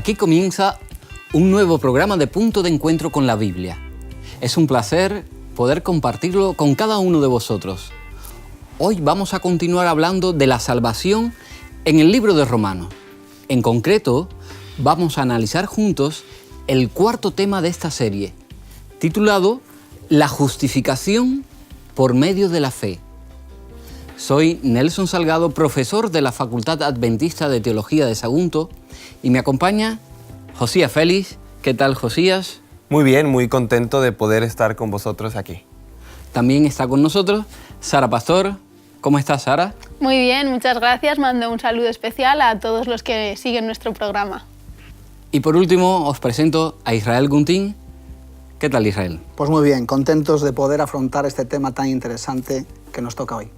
Aquí comienza un nuevo programa de Punto de Encuentro con la Biblia. Es un placer poder compartirlo con cada uno de vosotros. Hoy vamos a continuar hablando de la salvación en el libro de Romanos. En concreto, vamos a analizar juntos el cuarto tema de esta serie, titulado La justificación por medio de la fe. Soy Nelson Salgado, profesor de la Facultad Adventista de Teología de Sagunto, y me acompaña Josías Félix. ¿Qué tal, Josías? Muy bien, muy contento de poder estar con vosotros aquí. También está con nosotros Sara Pastor. ¿Cómo estás, Sara? Muy bien, muchas gracias. Mando un saludo especial a todos los que siguen nuestro programa. Y por último, os presento a Israel Guntín. ¿Qué tal, Israel? Pues muy bien, contentos de poder afrontar este tema tan interesante que nos toca hoy.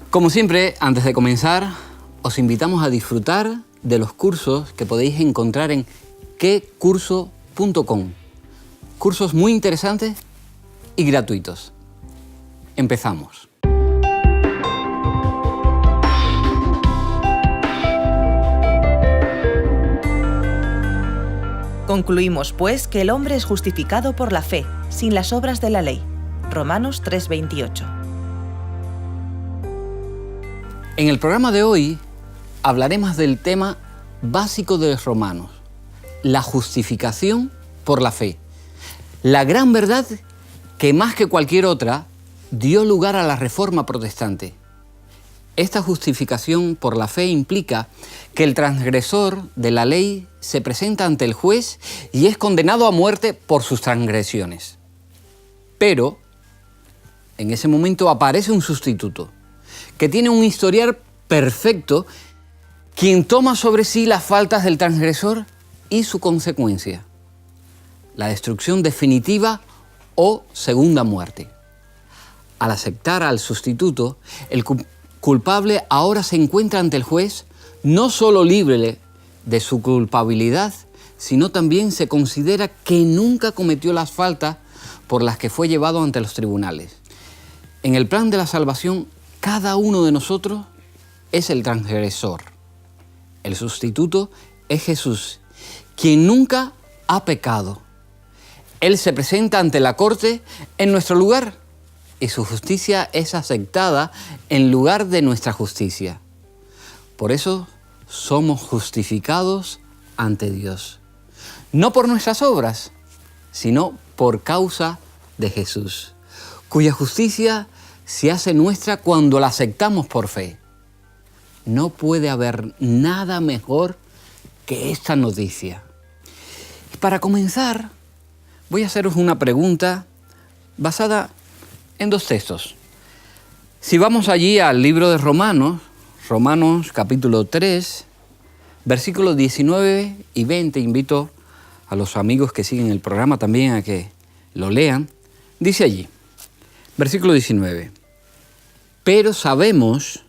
Como siempre, antes de comenzar, os invitamos a disfrutar de los cursos que podéis encontrar en quecurso.com. Cursos muy interesantes y gratuitos. Empezamos. Concluimos, pues, que el hombre es justificado por la fe, sin las obras de la ley. Romanos 3:28. En el programa de hoy hablaremos del tema básico de los romanos, la justificación por la fe. La gran verdad que más que cualquier otra dio lugar a la Reforma Protestante. Esta justificación por la fe implica que el transgresor de la ley se presenta ante el juez y es condenado a muerte por sus transgresiones. Pero en ese momento aparece un sustituto que tiene un historial perfecto, quien toma sobre sí las faltas del transgresor y su consecuencia, la destrucción definitiva o segunda muerte. Al aceptar al sustituto, el culpable ahora se encuentra ante el juez, no solo libre de su culpabilidad, sino también se considera que nunca cometió las faltas por las que fue llevado ante los tribunales. En el plan de la salvación, cada uno de nosotros es el transgresor. El sustituto es Jesús, quien nunca ha pecado. Él se presenta ante la corte en nuestro lugar y su justicia es aceptada en lugar de nuestra justicia. Por eso somos justificados ante Dios, no por nuestras obras, sino por causa de Jesús, cuya justicia se hace nuestra cuando la aceptamos por fe. No puede haber nada mejor que esta noticia. Y para comenzar, voy a haceros una pregunta basada en dos textos. Si vamos allí al libro de Romanos, Romanos capítulo 3, versículos 19 y 20, invito a los amigos que siguen el programa también a que lo lean. Dice allí, versículo 19, pero sabemos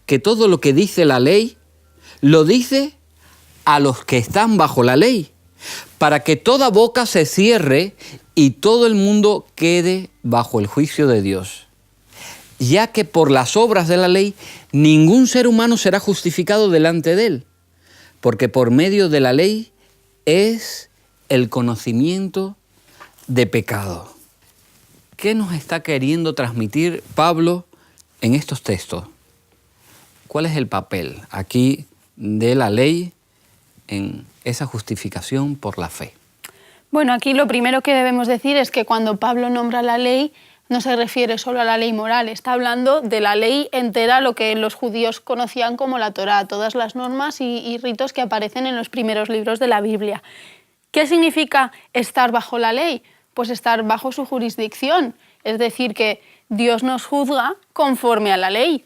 que todo lo que dice la ley, lo dice a los que están bajo la ley, para que toda boca se cierre y todo el mundo quede bajo el juicio de Dios. Ya que por las obras de la ley, ningún ser humano será justificado delante de él, porque por medio de la ley es el conocimiento de pecado. ¿Qué nos está queriendo transmitir Pablo en estos textos? ¿Cuál es el papel aquí de la ley en esa justificación por la fe? Bueno, aquí lo primero que debemos decir es que cuando Pablo nombra la ley, no se refiere solo a la ley moral, está hablando de la ley entera, lo que los judíos conocían como la Torá, todas las normas y ritos que aparecen en los primeros libros de la Biblia. ¿Qué significa estar bajo la ley? Pues estar bajo su jurisdicción, es decir, que Dios nos juzga conforme a la ley.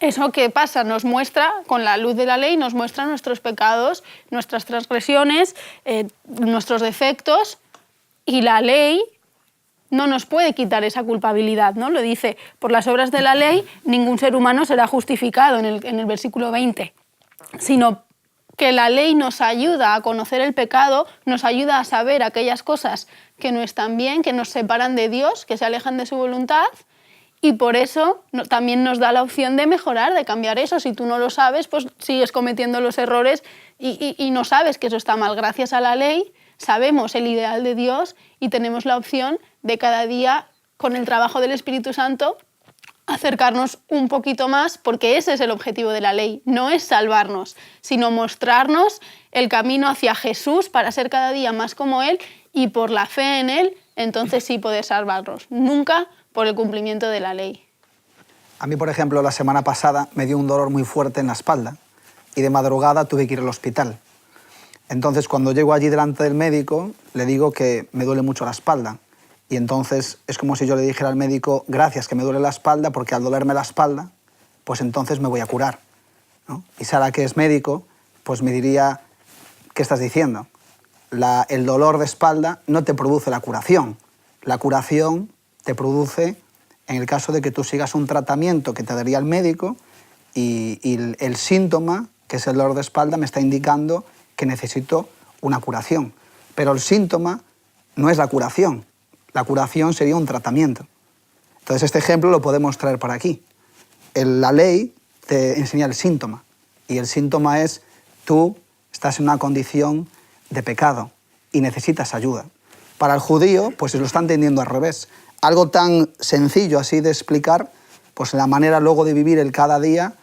Eso que pasa nos muestra, con la luz de la ley, nos muestra nuestros pecados, nuestras transgresiones, nuestros defectos, y la ley no nos puede quitar esa culpabilidad, ¿no? Lo dice, por las obras de la ley ningún ser humano será justificado en el versículo 20, sino que la ley nos ayuda a conocer el pecado, nos ayuda a saber aquellas cosas que no están bien, que nos separan de Dios, que se alejan de su voluntad, Y por eso también nos da la opción de mejorar, de cambiar eso. Si tú no lo sabes, pues sigues cometiendo los errores y no sabes que eso está mal. Gracias a la ley sabemos el ideal de Dios y tenemos la opción de cada día, con el trabajo del Espíritu Santo, acercarnos un poquito más, porque ese es el objetivo de la ley. No es salvarnos, sino mostrarnos el camino hacia Jesús para ser cada día más como Él y por la fe en Él, entonces sí poder salvarnos. Nunca por el cumplimiento de la ley. A mí, por ejemplo, la semana pasada me dio un dolor muy fuerte en la espalda y de madrugada tuve que ir al hospital. Entonces, cuando llego allí delante del médico, le digo que me duele mucho la espalda. Y entonces es como si yo le dijera al médico, gracias que me duele la espalda, porque al dolerme la espalda, pues entonces me voy a curar, ¿no? Y Sara, que es médico, pues me diría, ¿qué estás diciendo? El dolor de espalda no te produce la curación. La curación te produce en el caso de que tú sigas un tratamiento que te daría el médico y el síntoma, que es el dolor de espalda, me está indicando que necesito una curación. Pero el síntoma no es la curación. La curación sería un tratamiento. Entonces este ejemplo lo podemos traer por aquí. La ley te enseña el síntoma y el síntoma es tú estás en una condición de pecado y necesitas ayuda. Para el judío, pues lo está entendiendo al revés. Algo tan sencillo así de explicar, pues en la manera luego de vivir el cada día,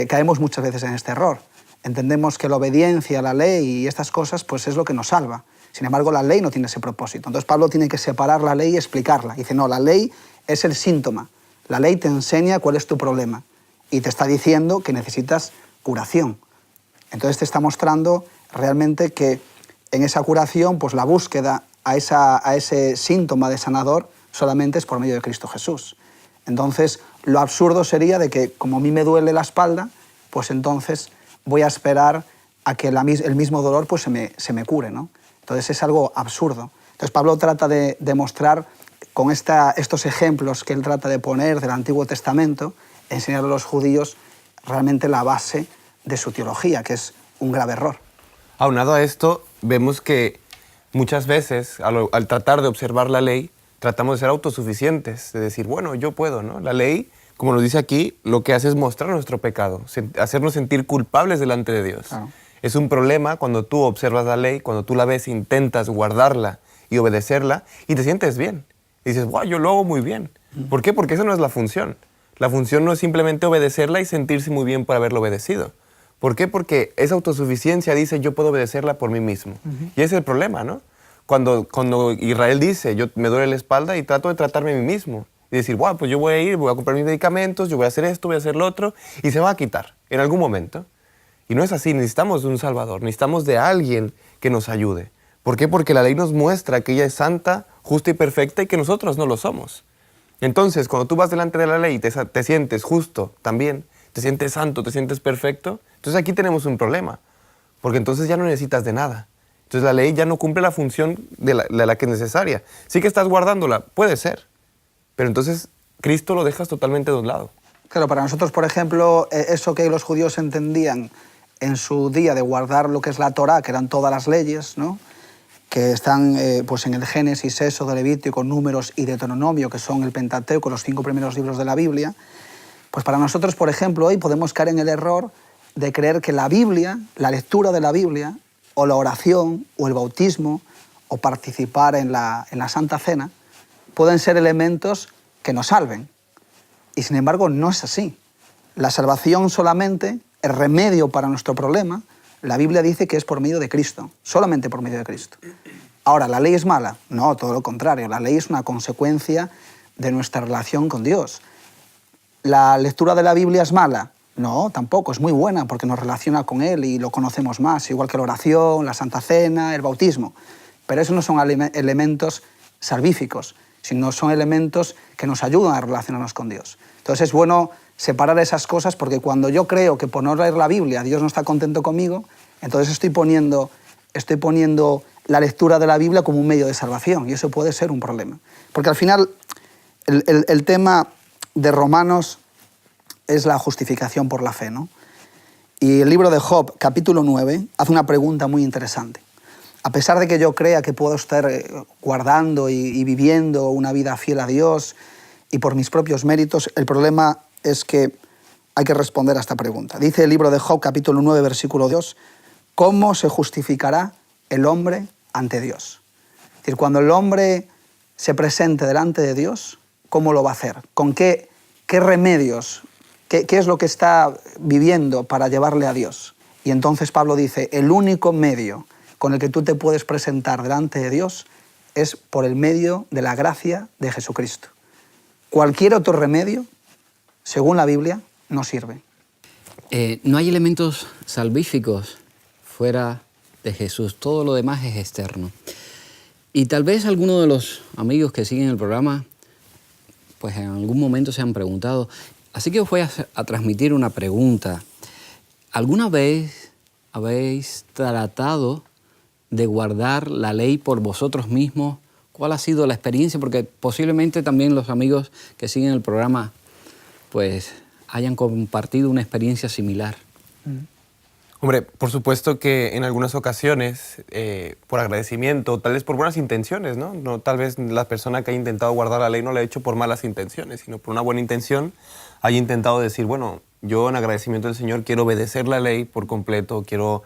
caemos muchas veces en este error. Entendemos que la obediencia a la ley y estas cosas pues es lo que nos salva. Sin embargo, la ley no tiene ese propósito. Entonces Pablo tiene que separar la ley y explicarla. Dice, no, la ley es el síntoma. La ley te enseña cuál es tu problema y te está diciendo que necesitas curación. Entonces te está mostrando realmente que en esa curación, pues la búsqueda a ese síntoma de sanador solamente es por medio de Cristo Jesús. Entonces, lo absurdo sería de que, como a mí me duele la espalda, pues entonces voy a esperar a que el mismo dolor pues se me cure, ¿no? Entonces es algo absurdo. Entonces Pablo trata de demostrar con estos ejemplos que él trata de poner del Antiguo Testamento, enseñar a los judíos realmente la base de su teología, que es un grave error. Aunado a esto, vemos que muchas veces, al tratar de observar la ley, tratamos de ser autosuficientes, de decir, bueno, yo puedo, ¿no? La ley, como nos dice aquí, lo que hace es mostrar nuestro pecado, hacernos sentir culpables delante de Dios. Claro. Es un problema cuando tú observas la ley, cuando tú la ves, intentas guardarla y obedecerla y te sientes bien. Y dices, wow, yo lo hago muy bien. ¿Por qué? Porque esa no es la función. La función no es simplemente obedecerla y sentirse muy bien por haberlo obedecido. ¿Por qué? Porque esa autosuficiencia dice, yo puedo obedecerla por mí mismo. Y ese es el problema, ¿no? Cuando Israel dice, yo me duele la espalda y trato de tratarme a mí mismo. Y decir, wow, pues yo voy a ir, voy a comprar mis medicamentos, yo voy a hacer esto, voy a hacer lo otro, y se va a quitar en algún momento. Y no es así, necesitamos de un Salvador, necesitamos de alguien que nos ayude. ¿Por qué? Porque la ley nos muestra que ella es santa, justa y perfecta y que nosotros no lo somos. Entonces, cuando tú vas delante de la ley y te sientes justo también, te sientes santo, te sientes perfecto, entonces aquí tenemos un problema, porque entonces ya no necesitas de nada. Entonces la ley ya no cumple la función de la que es necesaria. Sí que estás guardándola, puede ser, pero entonces Cristo lo dejas totalmente de un lado. Claro, para nosotros, por ejemplo, eso que los judíos entendían en su día de guardar lo que es la Torá, que eran todas las leyes, ¿no? Que están pues en el Génesis, Éxodo, Levítico, Números y Deuteronomio, que son el Pentateuco, los 5 primeros libros de la Biblia, pues para nosotros, por ejemplo, hoy podemos caer en el error de creer que la Biblia, la lectura de la Biblia, o la oración, o el bautismo, o participar en la Santa Cena, pueden ser elementos que nos salven. Y sin embargo, no es así. La salvación solamente, el remedio para nuestro problema, la Biblia dice que es por medio de Cristo, solamente por medio de Cristo. Ahora, ¿la ley es mala? No, todo lo contrario. La ley es una consecuencia de nuestra relación con Dios. ¿La lectura de la Biblia es mala? No, tampoco, es muy buena porque nos relaciona con Él y lo conocemos más, igual que la oración, la Santa Cena, el bautismo. Pero esos no son elementos salvíficos, sino son elementos que nos ayudan a relacionarnos con Dios. Entonces es bueno separar esas cosas porque cuando yo creo que por no leer la Biblia Dios no está contento conmigo, entonces estoy poniendo la lectura de la Biblia como un medio de salvación y eso puede ser un problema. Porque al final el tema de Romanos es la justificación por la fe, ¿no? Y el libro de Job, capítulo 9, hace una pregunta muy interesante. A pesar de que yo crea que puedo estar guardando y viviendo una vida fiel a Dios y por mis propios méritos. El problema es que hay que responder a esta pregunta. Dice el libro de Job, capítulo 9, versículo 2, ¿cómo se justificará el hombre ante Dios? Es decir, cuando el hombre se presente delante de Dios, ¿cómo lo va a hacer? ¿Con qué remedios? ¿Qué es lo que está viviendo para llevarle a Dios? Y entonces Pablo dice, el único medio con el que tú te puedes presentar delante de Dios es por el medio de la gracia de Jesucristo. Cualquier otro remedio, según la Biblia, no sirve. No hay elementos salvíficos fuera de Jesús, todo lo demás es externo. Y tal vez algunos de los amigos que siguen el programa, pues en algún momento se han preguntado, así que os voy a transmitir una pregunta. ¿Alguna vez habéis tratado de guardar la ley por vosotros mismos? ¿Cuál ha sido la experiencia? Porque posiblemente también los amigos que siguen el programa pues hayan compartido una experiencia similar. Hombre, por supuesto que en algunas ocasiones, por agradecimiento, tal vez por buenas intenciones, ¿no? Tal vez la persona que haya intentado guardar la ley no la ha hecho por malas intenciones, sino por una buena intención haya intentado decir, bueno, yo en agradecimiento al Señor quiero obedecer la ley por completo, quiero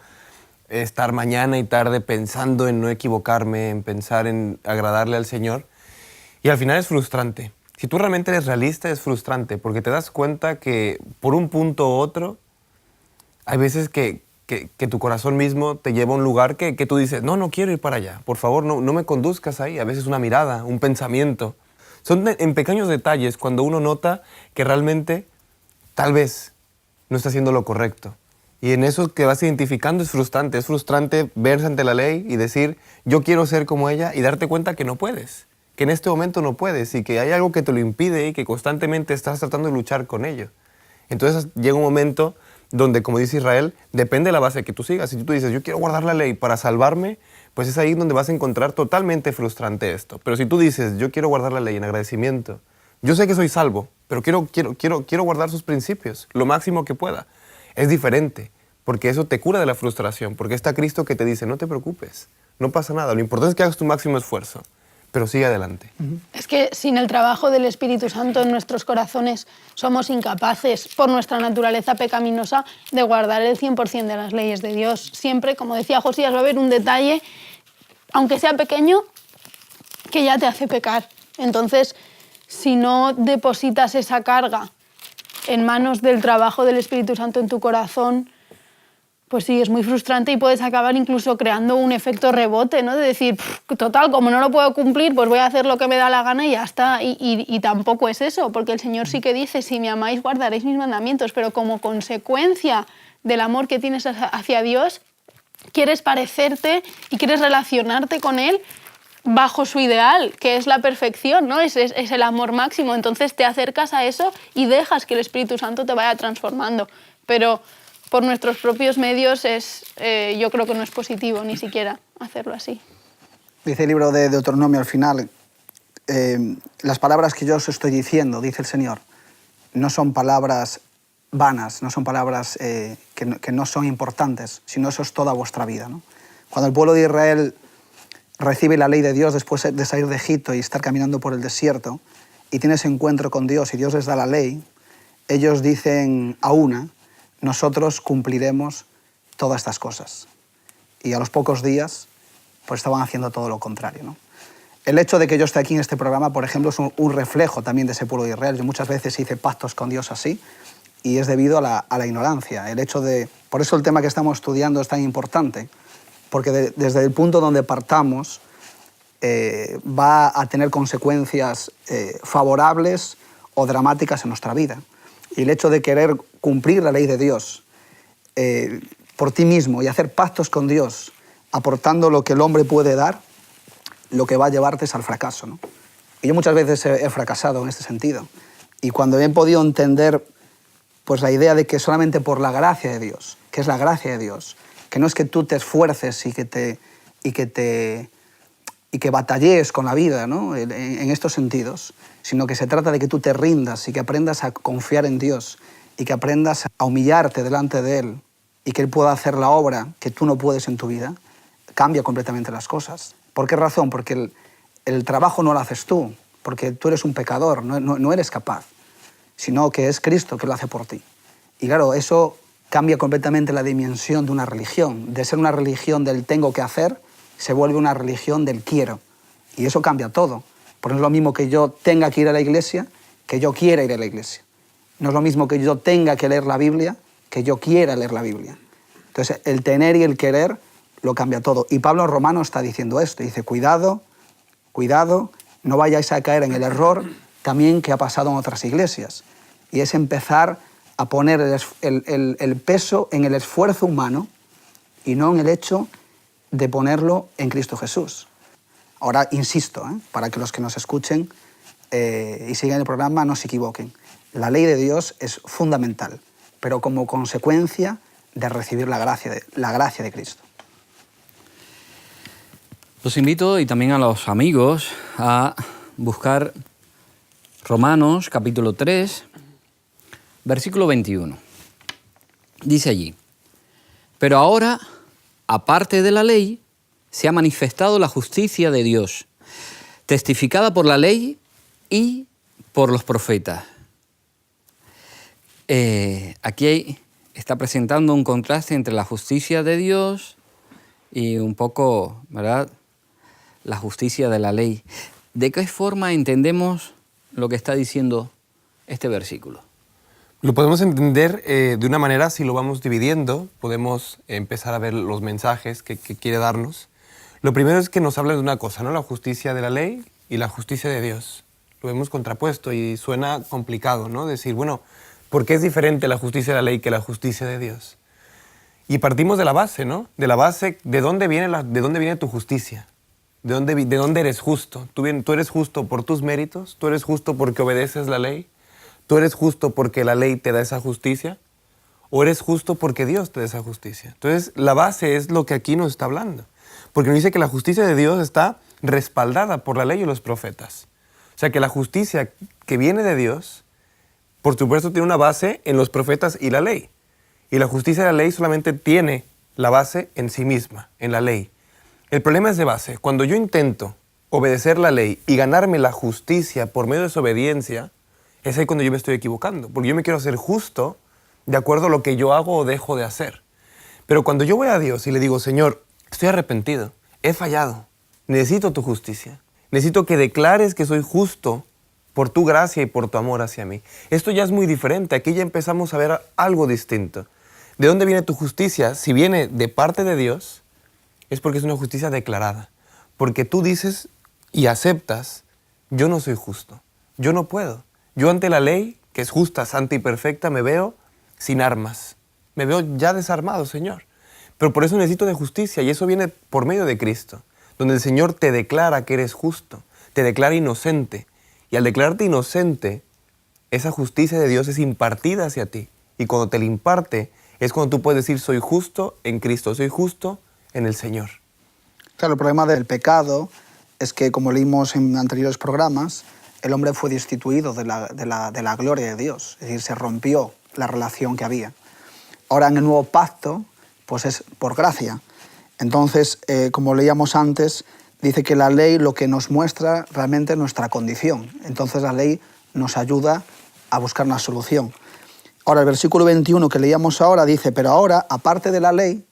estar mañana y tarde pensando en no equivocarme, en pensar en agradarle al Señor. Y al final es frustrante. Si tú realmente eres realista, es frustrante, porque te das cuenta que por un punto u otro, hay veces que tu corazón mismo te lleva a un lugar que tú dices, no quiero ir para allá, por favor, no me conduzcas ahí. A veces una mirada, un pensamiento. Son en pequeños detalles cuando uno nota que realmente tal vez no está haciendo lo correcto. Y en eso que vas identificando es frustrante verse ante la ley y decir, yo quiero ser como ella, y darte cuenta que no puedes, que en este momento no puedes y que hay algo que te lo impide y que constantemente estás tratando de luchar con ello. Entonces llega un momento donde, como dice Israel, depende de la base que tú sigas. Si tú dices, yo quiero guardar la ley para salvarme, pues es ahí donde vas a encontrar totalmente frustrante esto. Pero si tú dices, yo quiero guardar la ley en agradecimiento, yo sé que soy salvo, pero quiero guardar sus principios lo máximo que pueda, es diferente, porque eso te cura de la frustración, porque está Cristo que te dice, no te preocupes, no pasa nada, lo importante es que hagas tu máximo esfuerzo, pero sigue adelante. Es que sin el trabajo del Espíritu Santo en nuestros corazones somos incapaces, por nuestra naturaleza pecaminosa, de guardar el 100% de las leyes de Dios. Siempre, como decía Josías, va a haber un detalle, aunque sea pequeño, que ya te hace pecar. Entonces, si no depositas esa carga en manos del trabajo del Espíritu Santo en tu corazón, pues sí, es muy frustrante y puedes acabar incluso creando un efecto rebote, ¿no? De decir, total, como no lo puedo cumplir, pues voy a hacer lo que me da la gana y ya está. Y tampoco es eso, porque el Señor sí que dice, si me amáis, guardaréis mis mandamientos, pero como consecuencia del amor que tienes hacia Dios, quieres parecerte y quieres relacionarte con Él bajo su ideal, que es la perfección, ¿no? Es el amor máximo. Entonces te acercas a eso y dejas que el Espíritu Santo te vaya transformando. Pero por nuestros propios medios yo creo que no es positivo ni siquiera hacerlo así. Dice el libro de Deuteronomio al final, las palabras que yo os estoy diciendo, dice el Señor, no son palabras vanas, no son palabras que no son importantes, sino eso es toda vuestra vida, ¿no? Cuando el pueblo de Israel recibe la ley de Dios después de salir de Egipto y estar caminando por el desierto, y tiene ese encuentro con Dios y Dios les da la ley, ellos dicen a una, nosotros cumpliremos todas estas cosas. Y a los pocos días, pues estaban haciendo todo lo contrario, ¿no? El hecho de que yo esté aquí en este programa, por ejemplo, es un reflejo también de ese pueblo de Israel. Yo muchas veces hice pactos con Dios así, y es debido a la ignorancia. Por eso el tema que estamos estudiando es tan importante, porque desde el punto donde partamos va a tener consecuencias favorables o dramáticas en nuestra vida. Y el hecho de querer cumplir la ley de Dios por ti mismo y hacer pactos con Dios, aportando lo que el hombre puede dar, lo que va a llevarte es al fracaso, ¿no? Y yo muchas veces he fracasado en este sentido. Y cuando he podido entender pues, la idea de que solamente por la gracia de Dios, que es la gracia de Dios, que no es que tú te esfuerces y que batallees con la vida, ¿no? en estos sentidos, sino que se trata de que tú te rindas y que aprendas a confiar en Dios y que aprendas a humillarte delante de Él y que Él pueda hacer la obra que tú no puedes en tu vida, cambia completamente las cosas. ¿Por qué razón? Porque el trabajo no lo haces tú, porque tú eres un pecador, no eres capaz, sino que es Cristo que lo hace por ti. Y claro, eso cambia completamente la dimensión de una religión. De ser una religión del tengo que hacer, se vuelve una religión del quiero. Y eso cambia todo. Porque no es lo mismo que yo tenga que ir a la iglesia que yo quiera ir a la iglesia. No es lo mismo que yo tenga que leer la Biblia que yo quiera leer la Biblia. Entonces, el tener y el querer lo cambia todo. Y Pablo en Romanos está diciendo esto. Dice, cuidado, cuidado, no vayáis a caer en el error también que ha pasado en otras iglesias. Y es empezar a poner el peso en el esfuerzo humano y no en el hecho de ponerlo en Cristo Jesús. Ahora, insisto, para que los que nos escuchen y sigan el programa no se equivoquen. La ley de Dios es fundamental, pero como consecuencia de recibir la gracia de Cristo. Los invito, y también a los amigos, a buscar Romanos capítulo 3, versículo 21. Dice allí, pero ahora, aparte de la ley, se ha manifestado la justicia de Dios, testificada por la ley y por los profetas. Aquí está presentando un contraste entre la justicia de Dios y un poco, ¿verdad?, la justicia de la ley. ¿De qué forma entendemos lo que está diciendo este versículo? Lo podemos entender de una manera, si lo vamos dividiendo, podemos empezar a ver los mensajes que quiere darnos. Lo primero es que nos habla de una cosa, ¿no? La justicia de la ley y la justicia de Dios. Lo vemos contrapuesto y suena complicado, ¿no? Decir, bueno, ¿por qué es diferente la justicia de la ley que la justicia de Dios? Y partimos de la base, ¿no? De la base, ¿de dónde viene tu justicia? ¿De dónde eres justo? ¿Tú eres justo por tus méritos? ¿Tú eres justo porque obedeces la ley? ¿Tú eres justo porque la ley te da esa justicia? ¿O eres justo porque Dios te da esa justicia? Entonces, la base es lo que aquí nos está hablando. Porque nos dice que la justicia de Dios está respaldada por la ley y los profetas. O sea, que la justicia que viene de Dios, por supuesto, tiene una base en los profetas y la ley. Y la justicia de la ley solamente tiene la base en sí misma, en la ley. El problema es de base. Cuando yo intento obedecer la ley y ganarme la justicia por medio de esa obediencia, es ahí cuando yo me estoy equivocando. Porque yo me quiero hacer justo de acuerdo a lo que yo hago o dejo de hacer. Pero cuando yo voy a Dios y le digo, Señor, estoy arrepentido, he fallado, necesito tu justicia. Necesito que declares que soy justo por tu gracia y por tu amor hacia mí. Esto ya es muy diferente. Aquí ya empezamos a ver algo distinto. ¿De dónde viene tu justicia? Si viene de parte de Dios, es porque es una justicia declarada. Porque tú dices y aceptas, yo no soy justo, yo no puedo. Yo ante la ley, que es justa, santa y perfecta, me veo sin armas. Me veo ya desarmado, Señor. Pero por eso necesito de justicia y eso viene por medio de Cristo, donde el Señor te declara que eres justo, te declara inocente. Y al declararte inocente, esa justicia de Dios es impartida hacia ti. Y cuando te la imparte, es cuando tú puedes decir, soy justo en Cristo, soy justo en el Señor. Claro, el problema del pecado es que, como leímos en anteriores programas, el hombre fue destituido de la gloria de Dios. Es decir, se rompió la relación que había. Ahora, en el nuevo pacto, pues es por gracia. Entonces, como leíamos antes, dice que la ley lo que nos muestra realmente es nuestra condición. Entonces, la ley nos ayuda a buscar una solución. Ahora, el versículo 21 que leíamos ahora dice, pero ahora, aparte de la ley,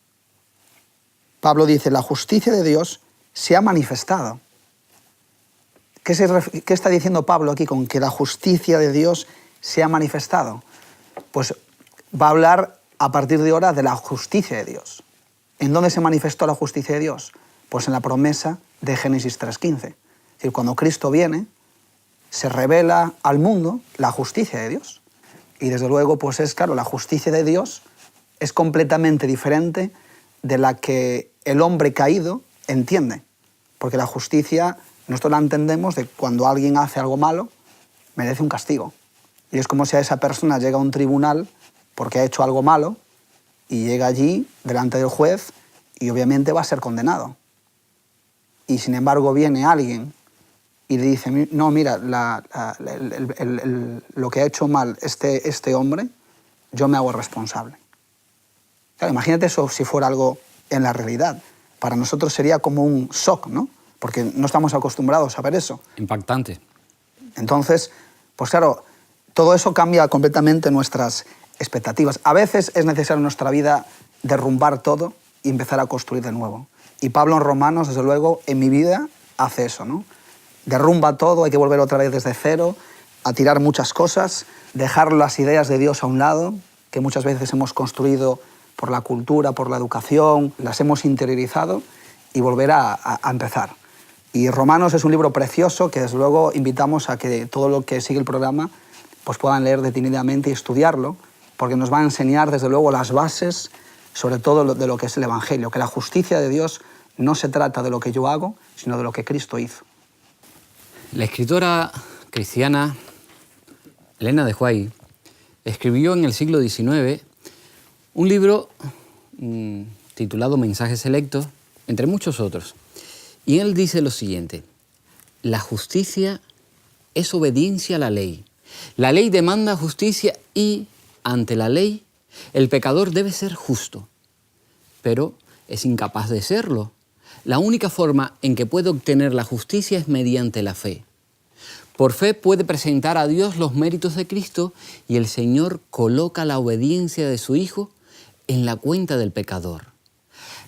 Pablo dice, la justicia de Dios se ha manifestado. ¿Qué está diciendo Pablo aquí con que la justicia de Dios se ha manifestado? Pues va a hablar a partir de ahora de la justicia de Dios. ¿En dónde se manifestó la justicia de Dios? Pues en la promesa de Génesis 3:15. Es decir, cuando Cristo viene, se revela al mundo la justicia de Dios. Y desde luego, pues es claro, la justicia de Dios es completamente diferente de la que el hombre caído entiende. Porque la justicia, nosotros la entendemos de cuando alguien hace algo malo, merece un castigo. Y es como si a esa persona llega a un tribunal porque ha hecho algo malo y llega allí delante del juez y obviamente va a ser condenado. Y sin embargo viene alguien y le dice, no, mira, lo que ha hecho mal este hombre, yo me hago responsable. Claro, imagínate eso si fuera algo en la realidad. Para nosotros sería como un shock, ¿no? Porque no estamos acostumbrados a ver eso. Impactante. Entonces, pues claro, todo eso cambia completamente nuestras expectativas. A veces es necesario en nuestra vida derrumbar todo y empezar a construir de nuevo. Y Pablo en Romanos, desde luego, en mi vida hace eso, ¿no? Derrumba todo, hay que volver otra vez desde cero, a tirar muchas cosas, dejar las ideas de Dios a un lado, que muchas veces hemos construido por la cultura, por la educación, las hemos interiorizado, y volver a empezar. Y Romanos es un libro precioso que desde luego invitamos a que todo lo que sigue el programa pues puedan leer detenidamente y estudiarlo, porque nos va a enseñar desde luego las bases, sobre todo de lo que es el Evangelio, que la justicia de Dios no se trata de lo que yo hago, sino de lo que Cristo hizo. La escritora cristiana Elena de White escribió en el siglo XIX un libro titulado Mensajes Selectos, entre muchos otros. Y él dice lo siguiente: la justicia es obediencia a la ley. La ley demanda justicia y, ante la ley, el pecador debe ser justo, pero es incapaz de serlo. La única forma en que puede obtener la justicia es mediante la fe. Por fe puede presentar a Dios los méritos de Cristo y el Señor coloca la obediencia de su Hijo en la cuenta del pecador.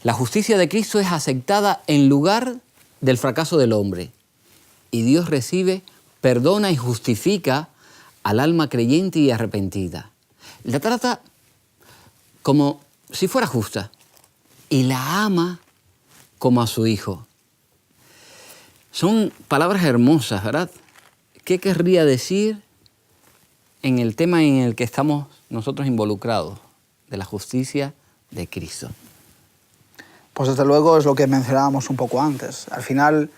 La justicia de Cristo es aceptada en lugar del fracaso del hombre y Dios recibe, perdona y justifica al alma creyente y arrepentida. La trata como si fuera justa y la ama como a su Hijo. Son palabras hermosas, ¿verdad? ¿Qué querría decir en el tema en el que estamos nosotros involucrados, de la justicia de Cristo? Pues desde luego es lo que mencionábamos un poco antes. Al final,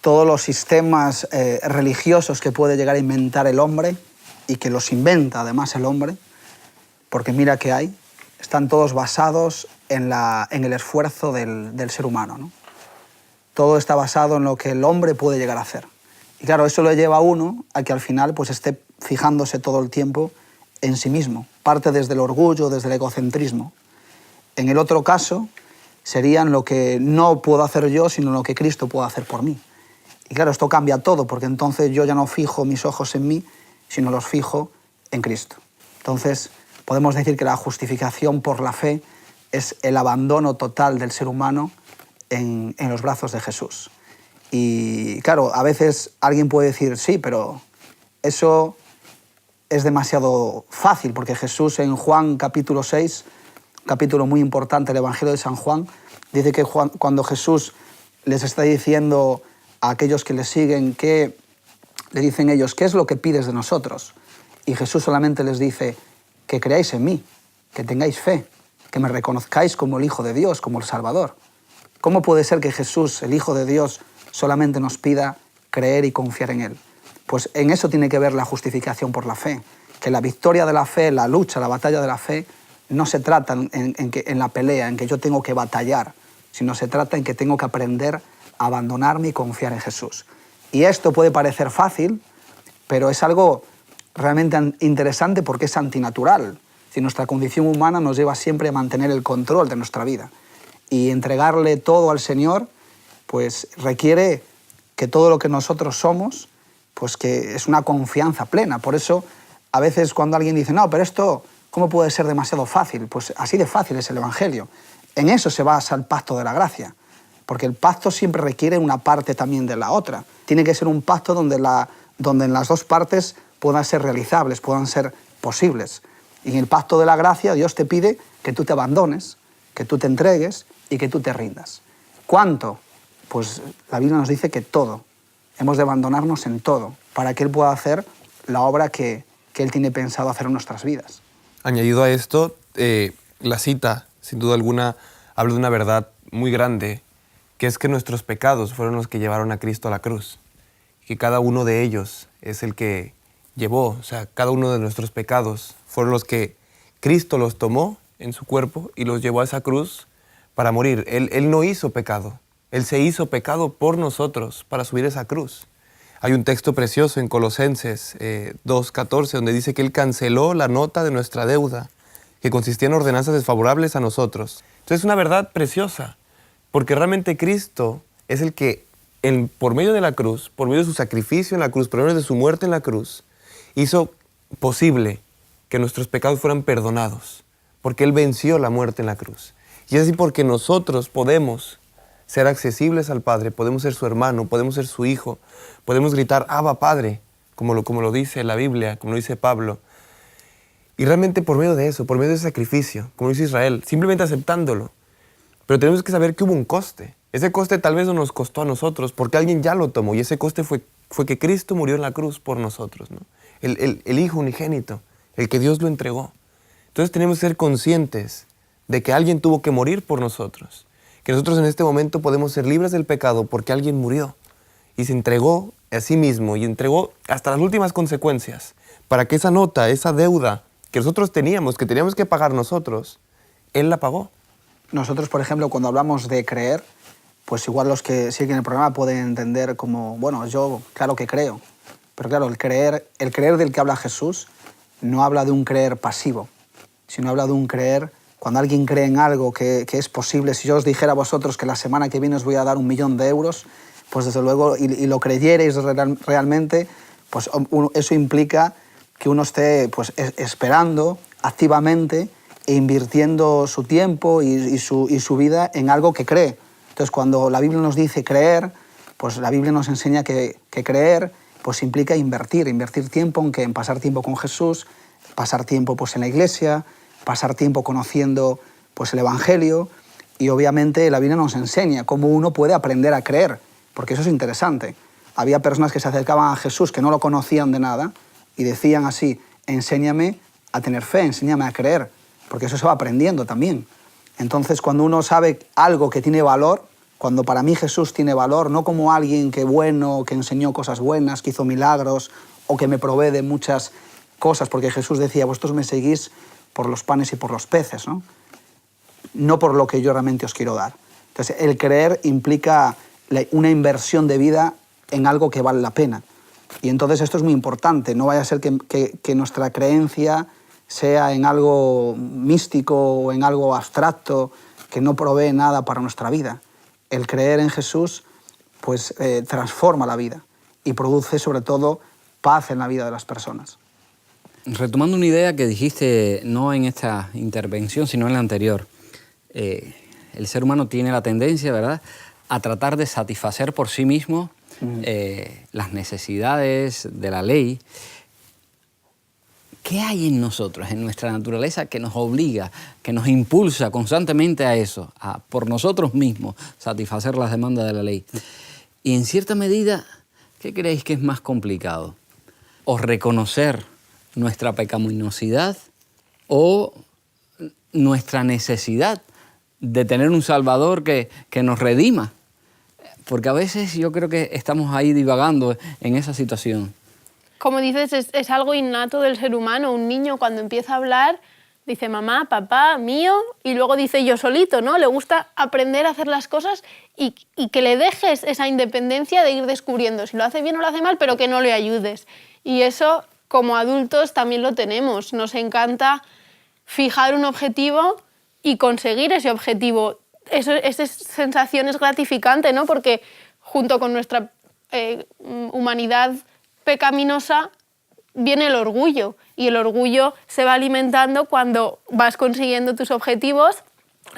todos los sistemas religiosos que puede llegar a inventar el hombre, y que los inventa además el hombre, porque mira que hay, están todos basados en el esfuerzo del ser humano, ¿no? Todo está basado en lo que el hombre puede llegar a hacer. Y claro, eso lo lleva a uno a que al final pues, esté fijándose todo el tiempo en sí mismo. Parte desde el orgullo, desde el egocentrismo. En el otro caso, serían lo que no puedo hacer yo, sino lo que Cristo puede hacer por mí. Y claro, esto cambia todo, porque entonces yo ya no fijo mis ojos en mí, sino los fijo en Cristo. Entonces, podemos decir que la justificación por la fe es el abandono total del ser humano en los brazos de Jesús. Y claro, a veces alguien puede decir, sí, pero eso es demasiado fácil, porque Jesús en Juan capítulo 6, capítulo muy importante del Evangelio de San Juan, dice que cuando Jesús les está diciendo a aquellos que le siguen, que le dicen ellos, ¿qué es lo que pides de nosotros? Y Jesús solamente les dice, que creáis en mí, que tengáis fe, que me reconozcáis como el Hijo de Dios, como el Salvador. ¿Cómo puede ser que Jesús, el Hijo de Dios, solamente nos pida creer y confiar en Él? Pues en eso tiene que ver la justificación por la fe, que la victoria de la fe, la lucha, la batalla de la fe, no se trata en la pelea, en que yo tengo que batallar, sino se trata en que tengo que aprender a abandonarme y confiar en Jesús. Y esto puede parecer fácil, pero es algo realmente interesante porque es antinatural. Si nuestra condición humana nos lleva siempre a mantener el control de nuestra vida. Y entregarle todo al Señor, pues requiere que todo lo que nosotros somos, pues que es una confianza plena. Por eso, a veces cuando alguien dice, no, pero esto, ¿cómo puede ser demasiado fácil? Pues así de fácil es el Evangelio. En eso se basa el pacto de la gracia. Porque el pacto siempre requiere una parte también de la otra. Tiene que ser un pacto donde en las dos partes puedan ser realizables, puedan ser posibles. Y en el pacto de la gracia Dios te pide que tú te abandones, que tú te entregues y que tú te rindas. ¿Cuánto? Pues la Biblia nos dice que todo. Hemos de abandonarnos en todo para que Él pueda hacer la obra que Él tiene pensado hacer en nuestras vidas. Añadido a esto, la cita, sin duda alguna, habla de una verdad muy grande, que es que nuestros pecados fueron los que llevaron a Cristo a la cruz. Que cada uno de ellos es el que llevó, o sea, cada uno de nuestros pecados fueron los que Cristo los tomó en su cuerpo y los llevó a esa cruz para morir. Él no hizo pecado, Él se hizo pecado por nosotros para subir esa cruz. Hay un texto precioso en Colosenses 2:14 donde dice que Él canceló la nota de nuestra deuda, que consistía en ordenanzas desfavorables a nosotros. Entonces es una verdad preciosa, porque realmente Cristo es el que por medio de la cruz, por medio de su sacrificio en la cruz, por medio de su muerte en la cruz, hizo posible que nuestros pecados fueran perdonados, porque Él venció la muerte en la cruz. Y es así porque nosotros podemos ser accesibles al Padre, podemos ser su hermano, podemos ser su hijo, podemos gritar, Abba, Padre, como lo dice la Biblia, como lo dice Pablo. Y realmente por medio de eso, por medio de ese sacrificio, como dice Israel, simplemente aceptándolo. Pero tenemos que saber que hubo un coste. Ese coste tal vez no nos costó a nosotros, porque alguien ya lo tomó, y ese coste fue que Cristo murió en la cruz por nosotros, ¿no? El Hijo unigénito, el que Dios lo entregó. Entonces tenemos que ser conscientes de que alguien tuvo que morir por nosotros, que nosotros en este momento podemos ser libres del pecado porque alguien murió y se entregó a sí mismo y entregó hasta las últimas consecuencias para que esa nota, esa deuda que nosotros teníamos, que teníamos que pagar nosotros, Él la pagó. Nosotros, por ejemplo, cuando hablamos de creer, pues igual los que siguen el programa pueden entender como, bueno, yo claro que creo, pero claro, el creer del que habla Jesús no habla de un creer pasivo, sino habla de un creer, cuando alguien cree en algo que es posible. Si yo os dijera a vosotros que la semana que viene os voy a dar 1 millón de euros, pues desde luego, y lo creyerais realmente, pues eso implica que uno esté pues, esperando activamente e invirtiendo su tiempo y su vida en algo que cree. Entonces, cuando la Biblia nos dice creer, pues la Biblia nos enseña que creer pues implica invertir tiempo en pasar tiempo con Jesús, pasar tiempo pues, en la iglesia, pasar tiempo conociendo pues, el Evangelio, y obviamente la Biblia nos enseña cómo uno puede aprender a creer, porque eso es interesante. Había personas que se acercaban a Jesús que no lo conocían de nada y decían así, enséñame a tener fe, enséñame a creer, porque eso se va aprendiendo también. Entonces, cuando uno sabe algo que tiene valor, cuando para mí Jesús tiene valor, no como alguien que bueno, que enseñó cosas buenas, que hizo milagros o que me provee de muchas cosas, porque Jesús decía, vosotros me seguís por los panes y por los peces, ¿no? No por lo que yo realmente os quiero dar. Entonces, el creer implica una inversión de vida en algo que vale la pena. Y entonces esto es muy importante. No vaya a ser que nuestra creencia sea en algo místico o en algo abstracto que no provee nada para nuestra vida. El creer en Jesús pues, transforma la vida y produce sobre todo paz en la vida de las personas. Retomando una idea que dijiste no en esta intervención, sino en la anterior, el ser humano tiene la tendencia, ¿verdad?, a tratar de satisfacer por sí mismo las necesidades de la ley. ¿Qué hay en nosotros, en nuestra naturaleza, que nos obliga, que nos impulsa constantemente a eso, a por nosotros mismos satisfacer las demandas de la ley? Y en cierta medida, ¿qué creéis que es más complicado? ¿O reconocer nuestra pecaminosidad o nuestra necesidad de tener un Salvador que nos redima? Porque a veces yo creo que estamos ahí divagando en esa situación. Como dices, es algo innato del ser humano. Un niño cuando empieza a hablar dice mamá, papá, mío, y luego dice yo solito, ¿no? Le gusta aprender a hacer las cosas y que le dejes esa independencia de ir descubriendo si lo hace bien o lo hace mal, pero que no le ayudes. Y eso, como adultos, también lo tenemos. Nos encanta fijar un objetivo y conseguir ese objetivo. Esa sensación es gratificante, ¿no? Porque junto con nuestra humanidad pecaminosa viene el orgullo, y el orgullo se va alimentando cuando vas consiguiendo tus objetivos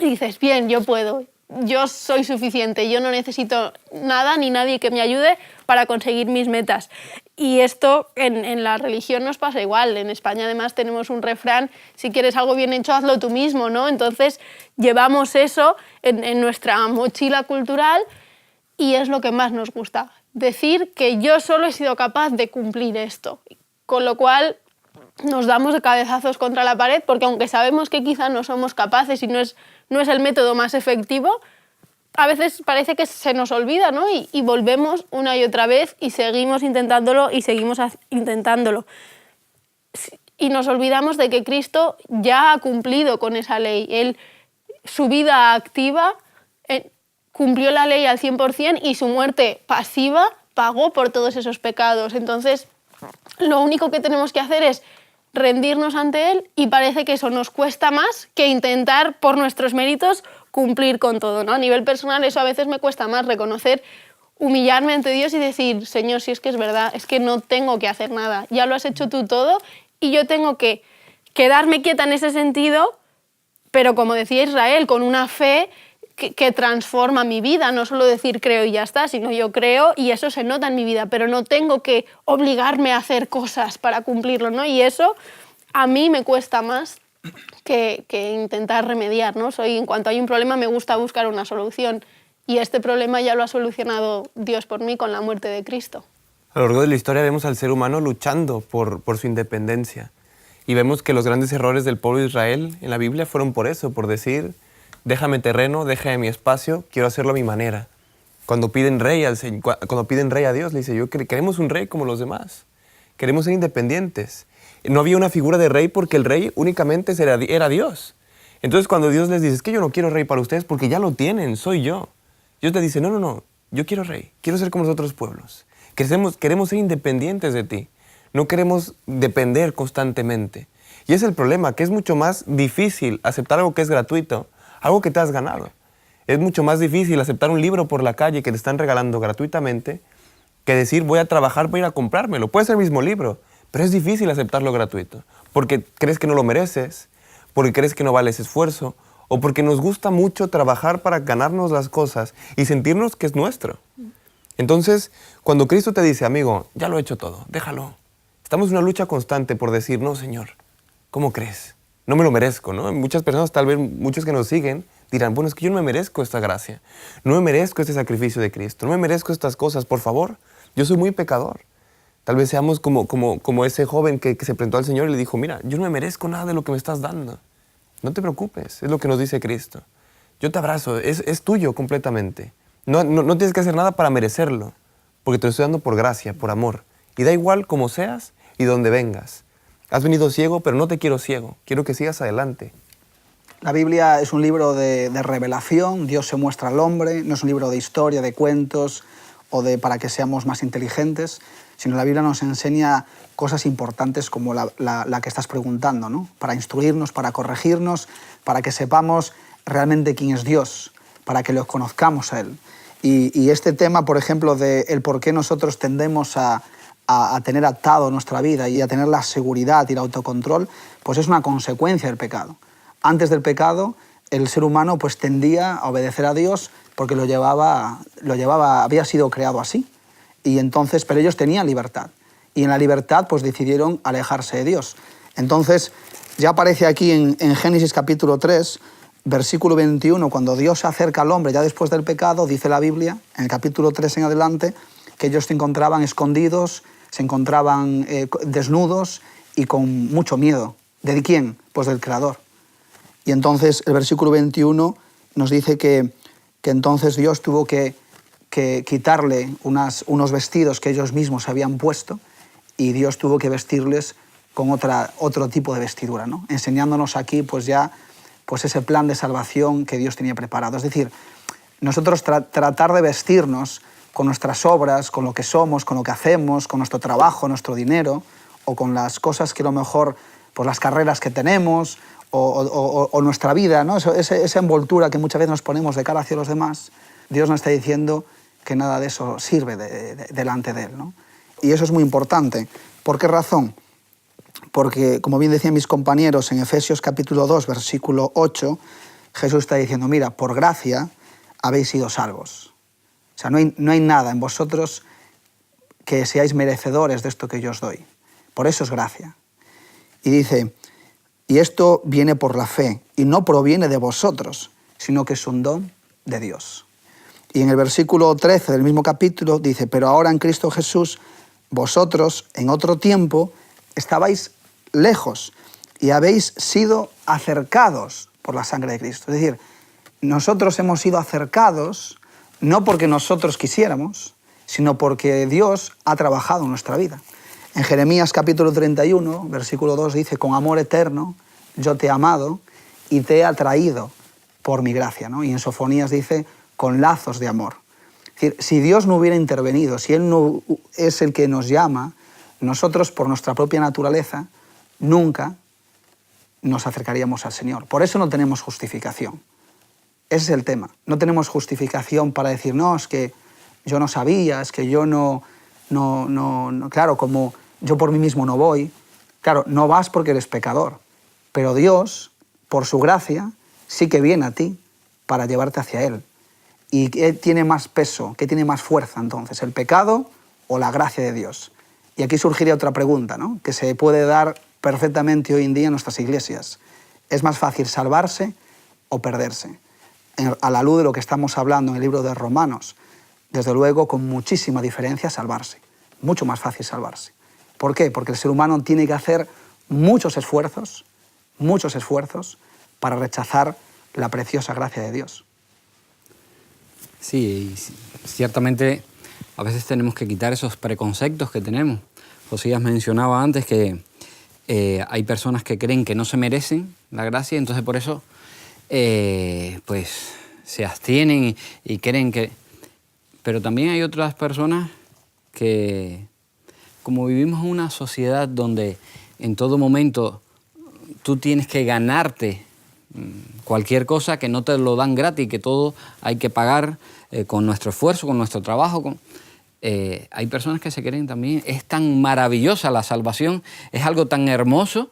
y dices, bien, yo puedo, yo soy suficiente, yo no necesito nada ni nadie que me ayude para conseguir mis metas. Y esto en la religión nos pasa igual. En España además tenemos un refrán, si quieres algo bien hecho, hazlo tú mismo, ¿no? Entonces llevamos eso en nuestra mochila cultural y es lo que más nos gusta. Decir que yo solo he sido capaz de cumplir esto. Con lo cual nos damos de cabezazos contra la pared porque aunque sabemos que quizá no somos capaces y no es el método más efectivo, a veces parece que se nos olvida, ¿no? Y volvemos una y otra vez y seguimos intentándolo y seguimos intentándolo. Y nos olvidamos de que Cristo ya ha cumplido con esa ley. Su vida activa cumplió la ley al 100% y su muerte pasiva pagó por todos esos pecados. Entonces, lo único que tenemos que hacer es rendirnos ante Él y parece que eso nos cuesta más que intentar por nuestros méritos cumplir con todo, ¿no? A nivel personal eso a veces me cuesta más, reconocer humillarme ante Dios y decir, Señor, si es que es verdad, es que no tengo que hacer nada, ya lo has hecho tú todo y yo tengo que quedarme quieta en ese sentido, pero como decía Israel, con una fe que transforma mi vida, no solo decir creo y ya está, sino yo creo y eso se nota en mi vida, pero no tengo que obligarme a hacer cosas para cumplirlo, ¿no? Y eso a mí me cuesta más que intentar remediar, ¿no? En cuanto hay un problema me gusta buscar una solución y este problema ya lo ha solucionado Dios por mí con la muerte de Cristo. A lo largo de la historia vemos al ser humano luchando por su independencia y vemos que los grandes errores del pueblo de Israel en la Biblia fueron por eso, por decir, déjame terreno, déjame mi espacio, quiero hacerlo a mi manera. Cuando piden rey a Dios, le dice, queremos un rey como los demás, queremos ser independientes. No había una figura de rey porque el rey únicamente era Dios. Entonces cuando Dios les dice, es que yo no quiero rey para ustedes porque ya lo tienen, soy yo. Dios te dice, no, yo quiero rey, quiero ser como los otros pueblos. Queremos ser independientes de ti, no queremos depender constantemente. Y es el problema, que es mucho más difícil aceptar algo que es gratuito, algo que te has ganado. Es mucho más difícil aceptar un libro por la calle que te están regalando gratuitamente que decir voy a trabajar para ir a comprármelo. Puede ser el mismo libro, pero es difícil aceptarlo gratuito porque crees que no lo mereces, porque crees que no vales esfuerzo o porque nos gusta mucho trabajar para ganarnos las cosas y sentirnos que es nuestro. Entonces, cuando Cristo te dice, amigo, ya lo he hecho todo, déjalo. Estamos en una lucha constante por decir, no, Señor, ¿cómo crees? No me lo merezco, ¿no? Muchas personas, tal vez muchos que nos siguen, dirán, bueno, es que yo no me merezco esta gracia, no me merezco este sacrificio de Cristo, no me merezco estas cosas, por favor, yo soy muy pecador. Tal vez seamos como ese joven que se presentó al Señor y le dijo, mira, yo no me merezco nada de lo que me estás dando. No te preocupes, es lo que nos dice Cristo. Yo te abrazo, es tuyo completamente. No tienes que hacer nada para merecerlo, porque te lo estoy dando por gracia, por amor. Y da igual cómo seas y dónde vengas. Has venido ciego, pero no te quiero ciego. Quiero que sigas adelante. La Biblia es un libro de revelación, Dios se muestra al hombre, no es un libro de historia, de cuentos o para que seamos más inteligentes, sino la Biblia nos enseña cosas importantes como la que estás preguntando, ¿no? Para instruirnos, para corregirnos, para que sepamos realmente quién es Dios, para que lo conozcamos a Él. Y este tema, por ejemplo, de el por qué nosotros tendemos a tener atado nuestra vida y a tener la seguridad y el autocontrol, pues es una consecuencia del pecado. Antes del pecado, el ser humano pues tendía a obedecer a Dios porque había sido creado así. Y entonces, pero ellos tenían libertad. Y en la libertad pues decidieron alejarse de Dios. Entonces, ya aparece aquí en Génesis capítulo 3, versículo 21, cuando Dios se acerca al hombre ya después del pecado, dice la Biblia, en el capítulo 3 en adelante, que ellos se encontraban escondidos, se encontraban desnudos y con mucho miedo. ¿De quién? Pues del Creador. Y entonces el versículo 21 nos dice que entonces Dios tuvo que quitarle unos vestidos que ellos mismos habían puesto y Dios tuvo que vestirles con otro tipo de vestidura, ¿no? Enseñándonos aquí pues ya pues ese plan de salvación que Dios tenía preparado. Es decir, nosotros tratar de vestirnos con nuestras obras, con lo que somos, con lo que hacemos, con nuestro trabajo, nuestro dinero, o con las cosas que a lo mejor, pues las carreras que tenemos, o nuestra vida, ¿no? Esa envoltura que muchas veces nos ponemos de cara hacia los demás, Dios nos está diciendo que nada de eso sirve delante de Él, ¿no? Y eso es muy importante. ¿Por qué razón? Porque, como bien decían mis compañeros, en Efesios capítulo 2, versículo 8, Jesús está diciendo, mira, por gracia habéis sido salvos. O sea, no hay nada en vosotros que seáis merecedores de esto que yo os doy. Por eso es gracia. Y dice, y esto viene por la fe, y no proviene de vosotros, sino que es un don de Dios. Y en el versículo 13 del mismo capítulo dice, pero ahora en Cristo Jesús, vosotros en otro tiempo estabais lejos y habéis sido acercados por la sangre de Cristo. Es decir, nosotros hemos sido acercados no porque nosotros quisiéramos, sino porque Dios ha trabajado en nuestra vida. En Jeremías capítulo 31, versículo 2 dice, con amor eterno yo te he amado y te he atraído por mi gracia, ¿no? Y en Sofonías dice, con lazos de amor. Es decir, si Dios no hubiera intervenido, si Él no es el que nos llama, nosotros por nuestra propia naturaleza nunca nos acercaríamos al Señor. Por eso no tenemos justificación. Ese es el tema. No tenemos justificación para decir, no, es que yo no sabía, es que yo claro, como yo por mí mismo no voy. Claro, no vas porque eres pecador, pero Dios, por su gracia, sí que viene a ti para llevarte hacia Él. ¿Y qué tiene más peso, qué tiene más fuerza entonces, el pecado o la gracia de Dios? Y aquí surgiría otra pregunta, ¿no?, que se puede dar perfectamente hoy en día en nuestras iglesias. ¿Es más fácil salvarse o perderse? A la luz de lo que estamos hablando en el libro de Romanos, desde luego, con muchísima diferencia, salvarse. Mucho más fácil salvarse. ¿Por qué? Porque el ser humano tiene que hacer muchos esfuerzos para rechazar la preciosa gracia de Dios. Sí, ciertamente a veces tenemos que quitar esos preconceptos que tenemos. Josías mencionaba antes que hay personas que creen que no se merecen la gracia, entonces por eso pues se abstienen y creen que... Pero también hay otras personas que, como vivimos en una sociedad donde en todo momento tú tienes que ganarte cualquier cosa, que no te lo dan gratis, que todo hay que pagar con nuestro esfuerzo, con nuestro trabajo. Hay personas que se creen también, es tan maravillosa la salvación, es algo tan hermoso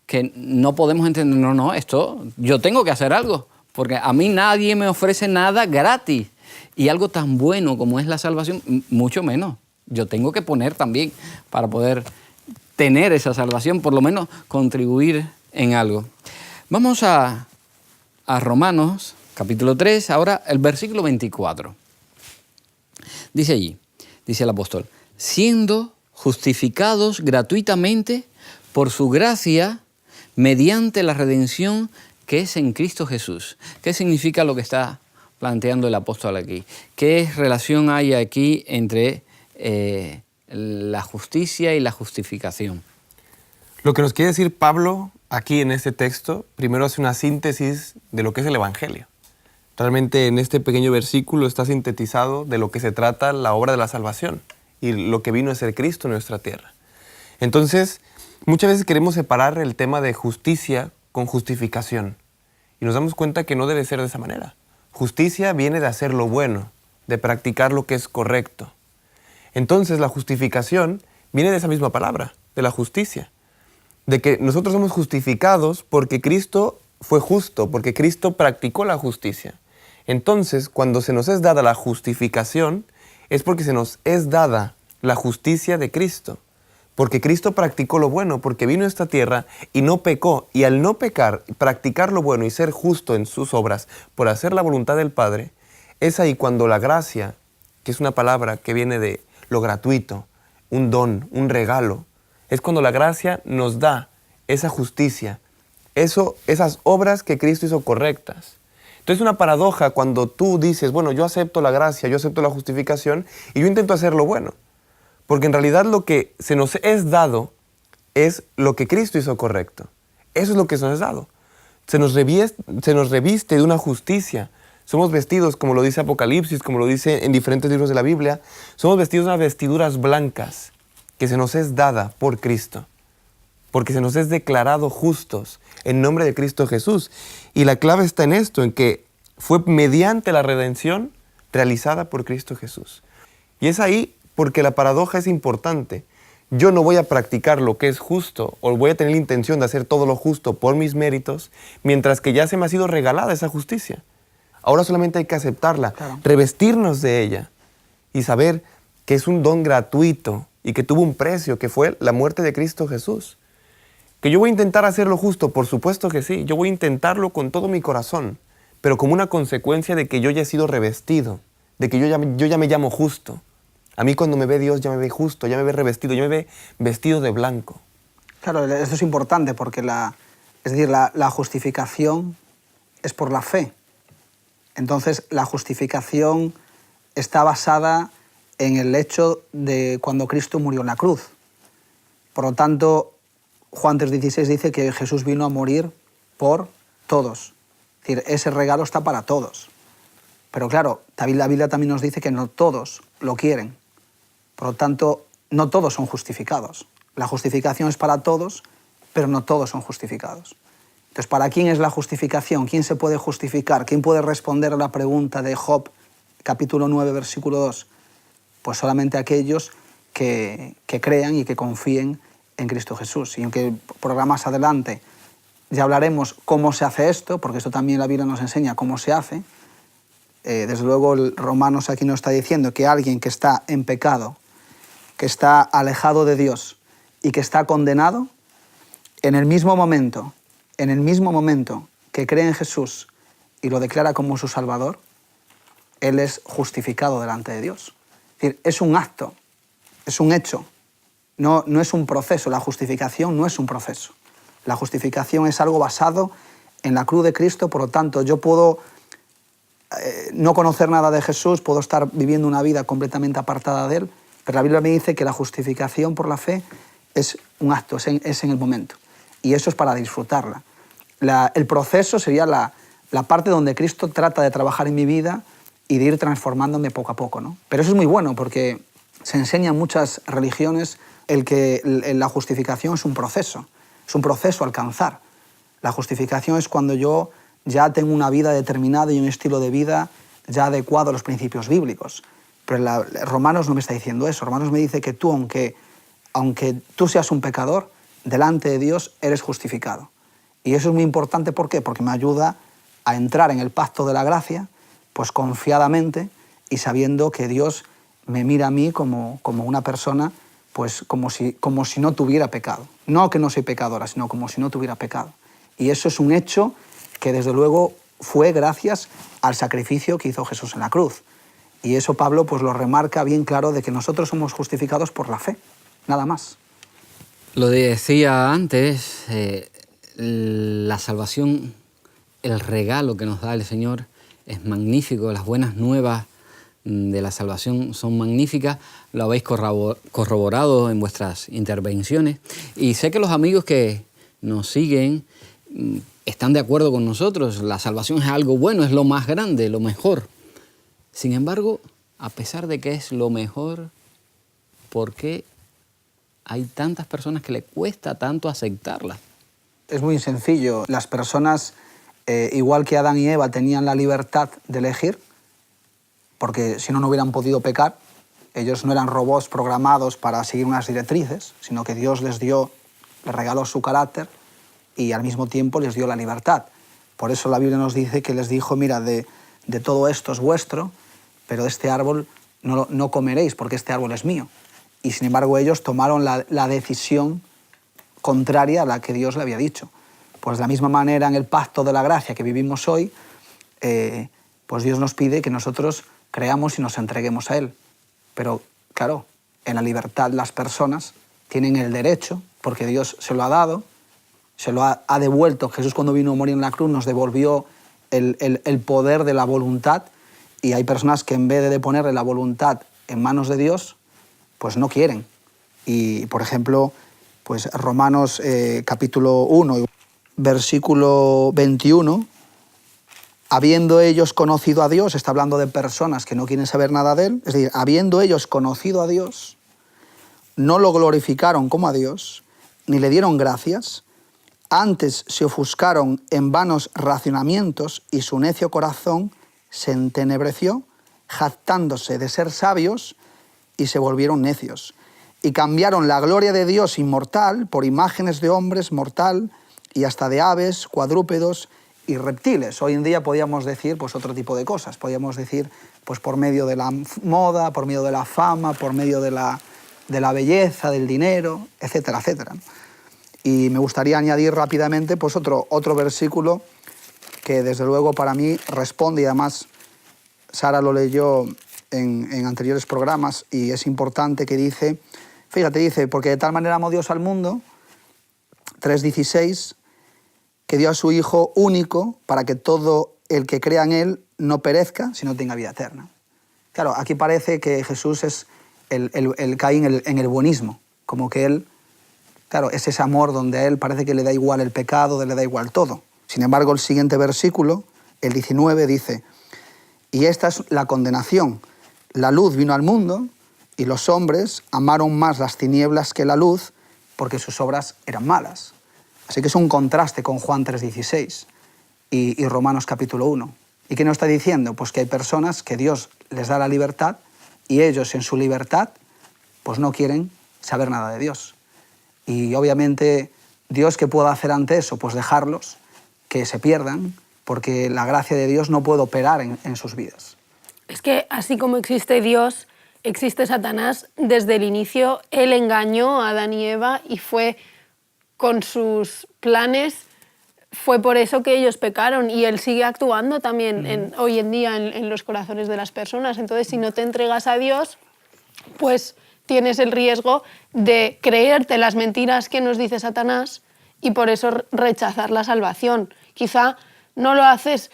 que no podemos entender, no, esto yo tengo que hacer algo, porque a mí nadie me ofrece nada gratis. Y algo tan bueno como es la salvación, mucho menos. Yo tengo que poner también para poder tener esa salvación, por lo menos contribuir en algo. Vamos a Romanos, capítulo 3, ahora el versículo 24. Dice allí, dice el apóstol, siendo justificados gratuitamente por su gracia mediante la redención que es en Cristo Jesús. ¿Qué significa lo que está planteando el apóstol aquí? ¿Qué relación hay aquí entre la justicia y la justificación? Lo que nos quiere decir Pablo aquí en este texto, primero hace una síntesis de lo que es el Evangelio. Realmente en este pequeño versículo está sintetizado de lo que se trata la obra de la salvación y lo que vino a ser Cristo en nuestra tierra. Entonces, muchas veces queremos separar el tema de justicia con justificación y nos damos cuenta que no debe ser de esa manera. Justicia viene de hacer lo bueno, de practicar lo que es correcto. Entonces la justificación viene de esa misma palabra, de la justicia. De que nosotros somos justificados porque Cristo fue justo, porque Cristo practicó la justicia. Entonces, cuando se nos es dada la justificación, es porque se nos es dada la justicia de Cristo. Porque Cristo practicó lo bueno, porque vino a esta tierra y no pecó. Y al no pecar, practicar lo bueno y ser justo en sus obras por hacer la voluntad del Padre, es ahí cuando la gracia, que es una palabra que viene de lo gratuito, un don, un regalo, es cuando la gracia nos da esa justicia, esas obras que Cristo hizo correctas. Entonces es una paradoja cuando tú dices, bueno, yo acepto la gracia, yo acepto la justificación y yo intento hacer lo bueno. Porque en realidad lo que se nos es dado es lo que Cristo hizo correcto. Eso es lo que se nos es dado. Se nos reviste de una justicia. Somos vestidos, como lo dice Apocalipsis, como lo dice en diferentes libros de la Biblia, somos vestidos de unas vestiduras blancas que se nos es dada por Cristo. Porque se nos es declarado justos en nombre de Cristo Jesús. Y la clave está en esto, en que fue mediante la redención realizada por Cristo Jesús. Y es ahí porque la paradoja es importante. Yo no voy a practicar lo que es justo o voy a tener la intención de hacer todo lo justo por mis méritos, mientras que ya se me ha sido regalada esa justicia. Ahora solamente hay que aceptarla, claro, revestirnos de ella y saber que es un don gratuito y que tuvo un precio, que fue la muerte de Cristo Jesús. Que yo voy a intentar hacer lo justo, por supuesto que sí, yo voy a intentarlo con todo mi corazón, pero como una consecuencia de que yo ya he sido revestido, de que yo ya me llamo justo. A mí cuando me ve Dios ya me ve justo, ya me ve revestido, ya me ve vestido de blanco. Claro, esto es importante porque la justificación es por la fe. Entonces la justificación está basada en el hecho de cuando Cristo murió en la cruz. Por lo tanto, Juan 3:16 dice que Jesús vino a morir por todos. Es decir, ese regalo está para todos. Pero claro, la Biblia también nos dice que no todos lo quieren. Por lo tanto, no todos son justificados. La justificación es para todos, pero no todos son justificados. Entonces, ¿para quién es la justificación? ¿Quién se puede justificar? ¿Quién puede responder a la pregunta de Job, capítulo 9, versículo 2? Pues solamente aquellos que crean y que confíen en Cristo Jesús. Y aunque programas adelante ya hablaremos cómo se hace esto, porque esto también la Biblia nos enseña cómo se hace, desde luego el Romanos aquí nos está diciendo que alguien que está en pecado, que está alejado de Dios y que está condenado, en el mismo momento que cree en Jesús y lo declara como su Salvador, él es justificado delante de Dios. Es decir, es un acto, es un hecho, no es un proceso. La justificación no es un proceso. La justificación es algo basado en la cruz de Cristo, por lo tanto yo puedo no conocer nada de Jesús, puedo estar viviendo una vida completamente apartada de Él, pero la Biblia me dice que la justificación por la fe es un acto, es en el momento. Y eso es para disfrutarla. El proceso sería la parte donde Cristo trata de trabajar en mi vida y de ir transformándome poco a poco, ¿no? Pero eso es muy bueno porque se enseña en muchas religiones la justificación es un proceso a alcanzar. La justificación es cuando yo ya tengo una vida determinada y un estilo de vida ya adecuado a los principios bíblicos. Pero Romanos no me está diciendo eso. Romanos me dice que tú, aunque tú seas un pecador, delante de Dios eres justificado. Y eso es muy importante, ¿por qué? Porque me ayuda a entrar en el pacto de la gracia, pues confiadamente y sabiendo que Dios me mira a mí como una persona, pues como si no tuviera pecado. No que no soy pecadora, sino como si no tuviera pecado. Y eso es un hecho que desde luego fue gracias al sacrificio que hizo Jesús en la cruz. Y eso Pablo pues lo remarca bien claro de que nosotros somos justificados por la fe, nada más. Lo decía antes, la salvación, el regalo que nos da el Señor es magnífico, las buenas nuevas de la salvación son magníficas, lo habéis corroborado en vuestras intervenciones y sé que los amigos que nos siguen están de acuerdo con nosotros, la salvación es algo bueno, es lo más grande, lo mejor. Sin embargo, a pesar de que es lo mejor, ¿por qué hay tantas personas que le cuesta tanto aceptarla? Es muy sencillo, las personas, igual que Adán y Eva, tenían la libertad de elegir, porque si no, no hubieran podido pecar. Ellos no eran robots programados para seguir unas directrices, sino que Dios les regaló su carácter y al mismo tiempo les dio la libertad. Por eso la Biblia nos dice que les dijo, mira, de todo esto es vuestro, pero de este árbol no comeréis porque este árbol es mío. Y sin embargo ellos tomaron la decisión contraria a la que Dios le había dicho. Pues de la misma manera en el pacto de la gracia que vivimos hoy, pues Dios nos pide que nosotros creamos y nos entreguemos a Él. Pero, claro, en la libertad las personas tienen el derecho, porque Dios se lo ha dado, se lo ha devuelto. Jesús cuando vino a morir en la cruz nos devolvió el poder de la voluntad y hay personas que en vez de ponerle la voluntad en manos de Dios, pues no quieren. Y, por ejemplo, pues Romanos capítulo 1, versículo 21, habiendo ellos conocido a Dios, está hablando de personas que no quieren saber nada de Él, es decir, habiendo ellos conocido a Dios, no lo glorificaron como a Dios, ni le dieron gracias, antes se ofuscaron en vanos racionamientos y su necio corazón se entenebreció, jactándose de ser sabios y se volvieron necios. Y cambiaron la gloria de Dios inmortal por imágenes de hombres mortal y hasta de aves, cuadrúpedos y reptiles. Hoy en día podríamos decir pues otro tipo de cosas. Podríamos decir pues por medio de la moda, por medio de la fama, por medio de la belleza, del dinero, etcétera, etcétera. Y me gustaría añadir rápidamente pues otro versículo que desde luego para mí responde, y además Sara lo leyó en anteriores programas y es importante, que dice, fíjate, dice, porque de tal manera amó Dios al mundo, 3:16, que dio a su Hijo único para que todo el que crea en Él no perezca, sino tenga vida eterna. Claro, aquí parece que Jesús es cae en el buenismo, como que Él, claro, es ese amor donde a Él parece que le da igual el pecado, le da igual todo. Sin embargo, el siguiente versículo, el 19, dice, y esta es la condenación. La luz vino al mundo y los hombres amaron más las tinieblas que la luz porque sus obras eran malas. Así que es un contraste con Juan 3:16 y Romanos capítulo 1. ¿Y qué nos está diciendo? Pues que hay personas que Dios les da la libertad y ellos en su libertad pues no quieren saber nada de Dios. Y obviamente, ¿Dios qué puede hacer ante eso? Pues dejarlos, que se pierdan, porque la gracia de Dios no puede operar en sus vidas. Es que así como existe Dios, existe Satanás. Desde el inicio, él engañó a Adán y Eva y fue con sus planes, fue por eso que ellos pecaron, y él sigue actuando también hoy en día en los corazones de las personas. Entonces, si no te entregas a Dios, pues tienes el riesgo de creerte las mentiras que nos dice Satanás y por eso rechazar la salvación. Quizá no lo haces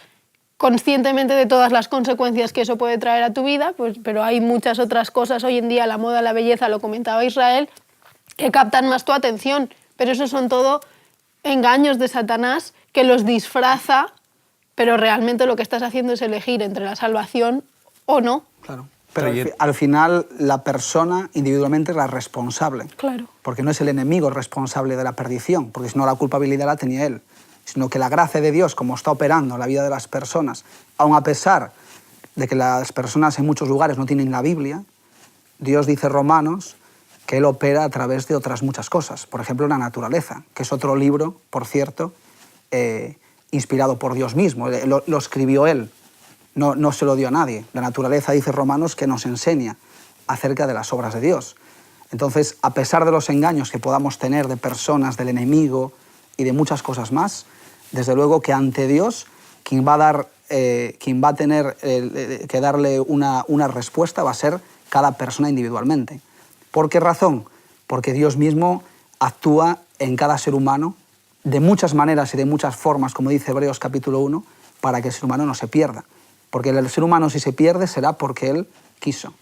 conscientemente de todas las consecuencias que eso puede traer a tu vida, pues, pero hay muchas otras cosas hoy en día, la moda, la belleza, lo comentaba Israel, que captan más tu atención, pero esos son todo engaños de Satanás que los disfraza, pero realmente lo que estás haciendo es elegir entre la salvación o no. Claro. Pero al final la persona individualmente es la responsable. Claro. Porque no es el enemigo el responsable de la perdición, porque si no la culpabilidad la tenía él. Sino que la gracia de Dios, como está operando en la vida de las personas, aun a pesar de que las personas en muchos lugares no tienen la Biblia, Dios dice en Romanos que Él opera a través de otras muchas cosas. Por ejemplo, la naturaleza, que es otro libro, por cierto, inspirado por Dios mismo. Lo escribió Él. No se lo dio a nadie. La naturaleza, dice Romanos, que nos enseña acerca de las obras de Dios. Entonces, a pesar de los engaños que podamos tener de personas, del enemigo y de muchas cosas más, desde luego que ante Dios, quien va a tener que darle una respuesta va a ser cada persona individualmente. ¿Por qué razón? Porque Dios mismo actúa en cada ser humano de muchas maneras y de muchas formas, como dice Hebreos capítulo 1, para que el ser humano no se pierda. Porque el ser humano, si se pierde, será porque él quiso.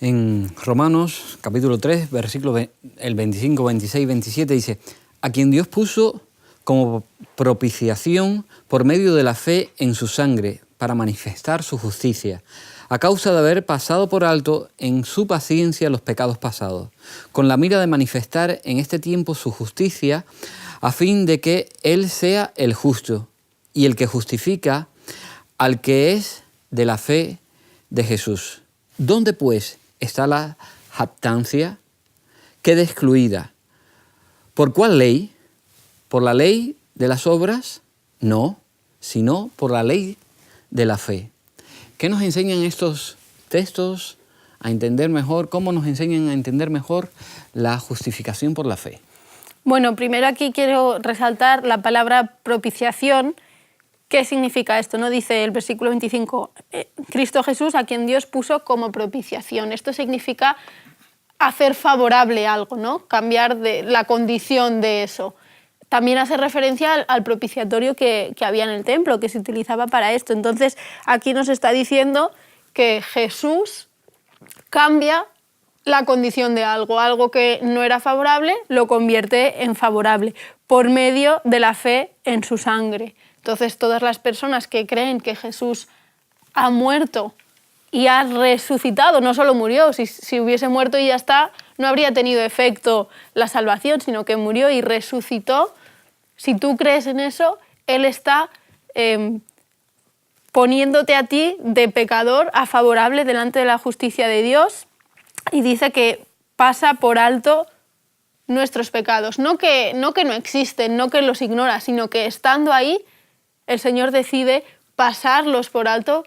En Romanos, capítulo 3, versículos el 25, 26 y 27, dice: a quien Dios puso como propiciación por medio de la fe en su sangre, para manifestar su justicia, a causa de haber pasado por alto en su paciencia los pecados pasados, con la mira de manifestar en este tiempo su justicia, a fin de que Él sea el justo y el que justifica al que es de la fe de Jesús. ¿Dónde pues está la jactancia? Queda excluida. ¿Por cuál ley? ¿Por la ley de las obras? No, sino por la ley de la fe. ¿Qué nos enseñan estos textos a entender mejor? ¿Cómo nos enseñan a entender mejor la justificación por la fe? Bueno, primero aquí quiero resaltar la palabra propiciación. ¿Qué significa esto? ¿No? Dice el versículo 25, Cristo Jesús, a quien Dios puso como propiciación. Esto significa hacer favorable algo, ¿no? Cambiar la condición de eso. También hace referencia al propiciatorio que había en el templo, que se utilizaba para esto. Entonces, aquí nos está diciendo que Jesús cambia la condición de algo que no era favorable, lo convierte en favorable, por medio de la fe en su sangre. Entonces, todas las personas que creen que Jesús ha muerto y ha resucitado, no solo murió, si hubiese muerto y ya está, no habría tenido efecto la salvación, sino que murió y resucitó. Si tú crees en eso, Él está poniéndote a ti de pecador a favorable delante de la justicia de Dios, y dice que pasa por alto nuestros pecados. No que no existen, no que los ignora, sino que estando ahí, el Señor decide pasarlos por alto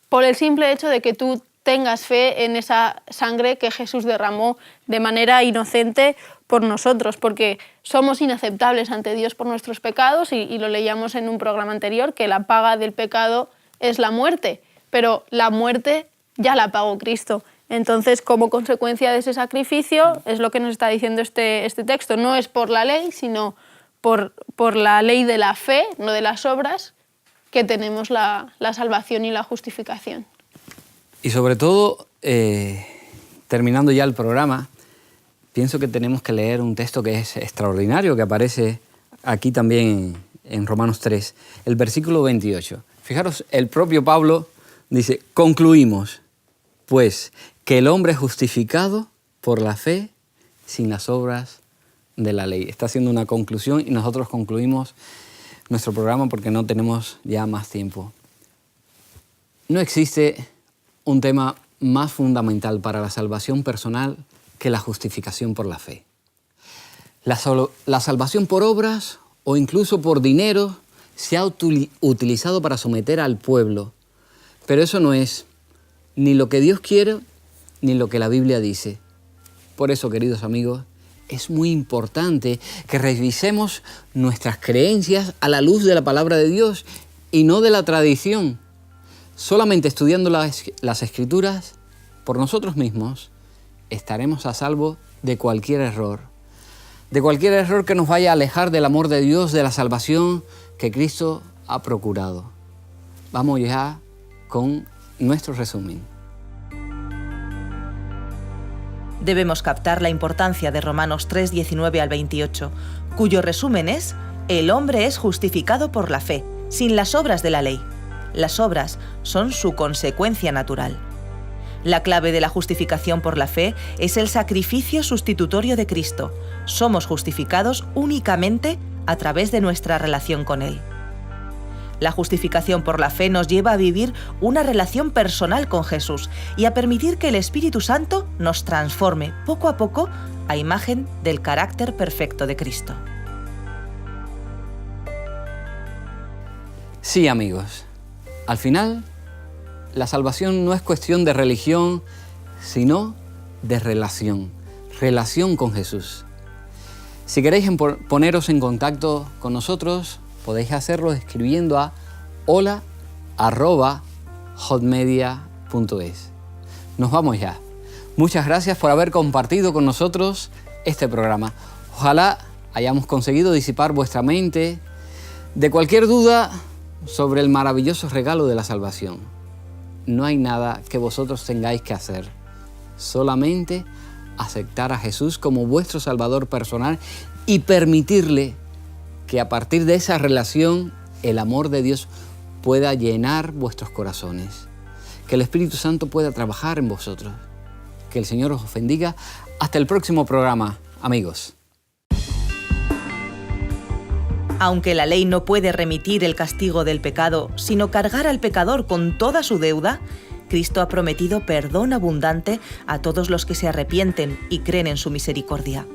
por el simple hecho de que tú tengas fe en esa sangre que Jesús derramó de manera inocente por nosotros, porque somos inaceptables ante Dios por nuestros pecados, y lo leíamos en un programa anterior, que la paga del pecado es la muerte, pero la muerte ya la pagó Cristo. Entonces, como consecuencia de ese sacrificio, es lo que nos está diciendo este texto, no es por la ley, sino por la ley de la fe, no de las obras, que tenemos la salvación y la justificación. Y sobre todo, terminando ya el programa, pienso que tenemos que leer un texto que es extraordinario, que aparece aquí también en Romanos 3, el versículo 28. Fijaros, el propio Pablo dice: concluimos, pues, que el hombre es justificado por la fe sin las obras de la ley. Está haciendo una conclusión y nosotros concluimos nuestro programa porque no tenemos ya más tiempo. No existe un tema más fundamental para la salvación personal que la justificación por la fe. La salvación por obras o incluso por dinero se ha utilizado para someter al pueblo, pero eso no es ni lo que Dios quiere ni lo que la Biblia dice. Por eso, queridos amigos, es muy importante que revisemos nuestras creencias a la luz de la palabra de Dios y no de la tradición. Solamente estudiando las Escrituras por nosotros mismos estaremos a salvo de cualquier error que nos vaya a alejar del amor de Dios, de la salvación que Cristo ha procurado. Vamos ya con nuestro resumen. Debemos captar la importancia de Romanos 3, 19 al 28, cuyo resumen es: el hombre es justificado por la fe, sin las obras de la ley. Las obras son su consecuencia natural. La clave de la justificación por la fe es el sacrificio sustitutorio de Cristo. Somos justificados únicamente a través de nuestra relación con Él. La justificación por la fe nos lleva a vivir una relación personal con Jesús y a permitir que el Espíritu Santo nos transforme poco a poco a imagen del carácter perfecto de Cristo. Sí, amigos, al final la salvación no es cuestión de religión, sino de relación con Jesús. Si queréis poneros en contacto con nosotros, podéis hacerlo escribiendo a hola@hotmedia.es. Nos vamos ya. Muchas gracias por haber compartido con nosotros este programa. Ojalá hayamos conseguido disipar vuestra mente de cualquier duda sobre el maravilloso regalo de la salvación. No hay nada que vosotros tengáis que hacer, solamente aceptar a Jesús como vuestro Salvador personal y permitirle que a partir de esa relación el amor de Dios pueda llenar vuestros corazones, que el Espíritu Santo pueda trabajar en vosotros. Que el Señor os bendiga. Hasta el próximo programa, amigos. Aunque la ley no puede remitir el castigo del pecado, sino cargar al pecador con toda su deuda, Cristo ha prometido perdón abundante a todos los que se arrepienten y creen en su misericordia.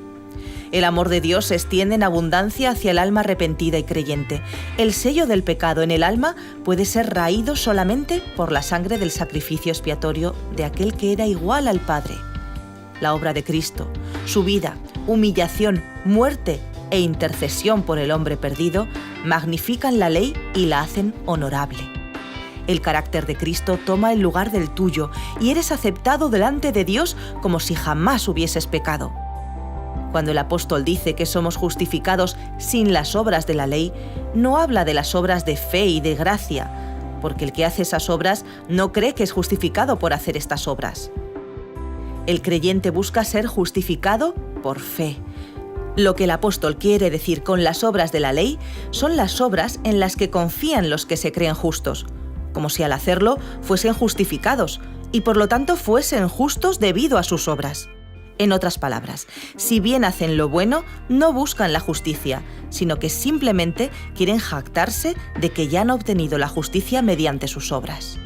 El amor de Dios se extiende en abundancia hacia el alma arrepentida y creyente. El sello del pecado en el alma puede ser raído solamente por la sangre del sacrificio expiatorio de aquel que era igual al Padre. La obra de Cristo, su vida, humillación, muerte e intercesión por el hombre perdido, magnifican la ley y la hacen honorable. El carácter de Cristo toma el lugar del tuyo y eres aceptado delante de Dios como si jamás hubieses pecado. Cuando el apóstol dice que somos justificados sin las obras de la ley, no habla de las obras de fe y de gracia, porque el que hace esas obras no cree que es justificado por hacer estas obras. El creyente busca ser justificado por fe. Lo que el apóstol quiere decir con las obras de la ley son las obras en las que confían los que se creen justos, como si al hacerlo fuesen justificados y por lo tanto fuesen justos debido a sus obras. En otras palabras, si bien hacen lo bueno, no buscan la justicia, sino que simplemente quieren jactarse de que ya han obtenido la justicia mediante sus obras.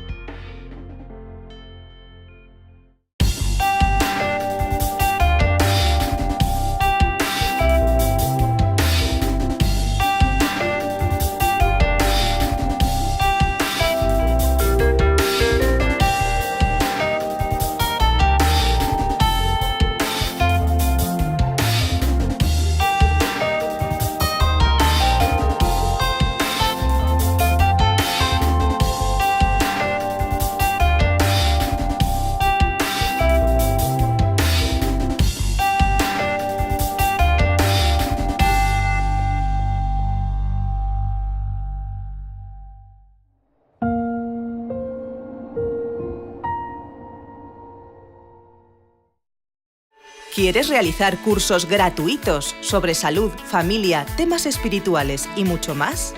¿Quieres realizar cursos gratuitos sobre salud, familia, temas espirituales y mucho más?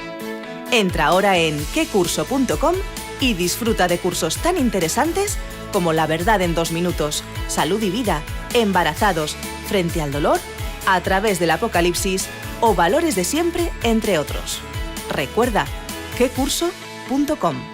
Entra ahora en quecurso.com y disfruta de cursos tan interesantes como La verdad en 2 minutos, Salud y vida, Embarazados, Frente al dolor, A través del Apocalipsis o Valores de siempre, entre otros. Recuerda, quecurso.com.